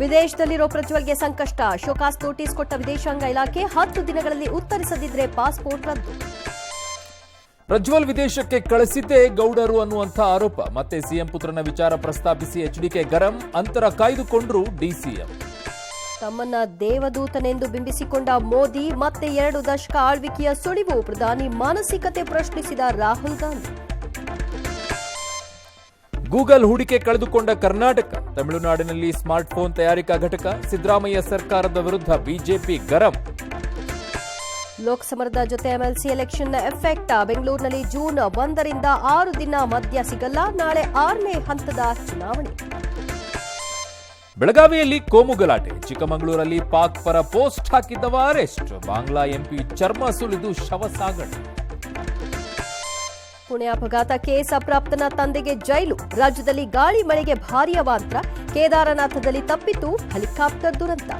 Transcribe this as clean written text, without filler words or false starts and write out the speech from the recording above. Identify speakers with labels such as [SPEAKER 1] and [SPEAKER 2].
[SPEAKER 1] ವಿದೇಶದಲ್ಲಿರೋ ಪ್ರಜ್ವಲ್ಗೆ ಸಂಕಷ್ಟ. Show cause notice ಕೊಟ್ಟ ವಿದೇಶಾಂಗ ಇಲಾಖೆ 10 ದಿನಗಳಲ್ಲಿ ಉತ್ತರಿಸದಿದ್ರೆ ಪಾಸ್ಪೋರ್ಟ್ ರದ್ದು.
[SPEAKER 2] ಪ್ರಜ್ವಲ್ ವಿದೇಶಕ್ಕೆ ಕಳಿಸಿದ್ದೇ ಗೌಡರು ಅನ್ನುವಂಥ ಆರೋಪ. ಮತ್ತೆ ಸಿಎಂ ಪುತ್ರನ ವಿಚಾರ ಪ್ರಸ್ತಾಪಿಸಿ ಎಚ್ಡಿಕೆ ಗರಂ. ಅಂತರ ಕಾಯ್ದುಕೊಂಡ್ರು ಡಿಸಿಎಂ.
[SPEAKER 1] ತಮ್ಮನ್ನ ದೇವದೂತನೆಂದು ಬಿಂಬಿಸಿಕೊಂಡ ಮೋದಿ ಮತ್ತೆ 2 ದಶಕ ಆಳ್ವಿಕೆಯ ಸುಳಿವು. ಪ್ರಧಾನಿ ಮಾನಸಿಕತೆ ಪ್ರಶ್ನಿಸಿದ ರಾಹುಲ್ ಗಾಂಧಿ.
[SPEAKER 2] ಗೂಗಲ್ ಹೂಡಿಕೆ ಕಳೆದುಕೊಂಡ ಕರ್ನಾಟಕ. ತಮಿಳುನಾಡಿನಲ್ಲಿ ಸ್ಮಾರ್ಟ್ಫೋನ್ ತಯಾರಿಕಾ ಘಟಕ. ಸಿದ್ದರಾಮಯ್ಯ ಸರ್ಕಾರದ ವಿರುದ್ಧ ಬಿಜೆಪಿ ಗರಂ.
[SPEAKER 1] ಲೋಕಸಮರದ ಜೊತೆ ಎಂಎಲ್ಸಿ ಎಲೆಕ್ಷನ್ನ ಎಫೆಕ್ಟ್. ಬೆಂಗಳೂರಿನಲ್ಲಿ ಜೂನ್ 1ರಿಂದ 6 ದಿನ ಮದ್ಯ ಸಿಗಲ್ಲ. ನಾಳೆ 6ನೇ ಹಂತದ ಚುನಾವಣೆ.
[SPEAKER 2] ಬೆಳಗಾವಿಯಲ್ಲಿ ಕೋಮು ಗಲಾಟೆ. ಚಿಕ್ಕಮಗಳೂರಲ್ಲಿ ಪಾಕ್ ಪರ ಪೋಸ್ಟ್ ಹಾಕಿದ್ದವ ಅರೆಸ್ಟ್. ಬಾಂಗ್ಲಾ ಎಂಪಿ ಚರ್ಮ ಸುಲಿದು ಶವ ಸಾಗಣೆ.
[SPEAKER 1] ಪುಣೆ ಅಪಘಾತ ಕೇಸ್. ಅಪ್ರಾಪ್ತನ ತಂದೆಗೆ ಜೈಲು. ರಾಜ್ಯದಲ್ಲಿ ಗಾಳಿ ಮಳೆಗೆ ಭಾರೀ ಅವಾಂತರ. ಕೇದಾರನಾಥದಲ್ಲಿ ತಪ್ಪಿತು ಹೆಲಿಕಾಪ್ಟರ್ ದುರಂತ.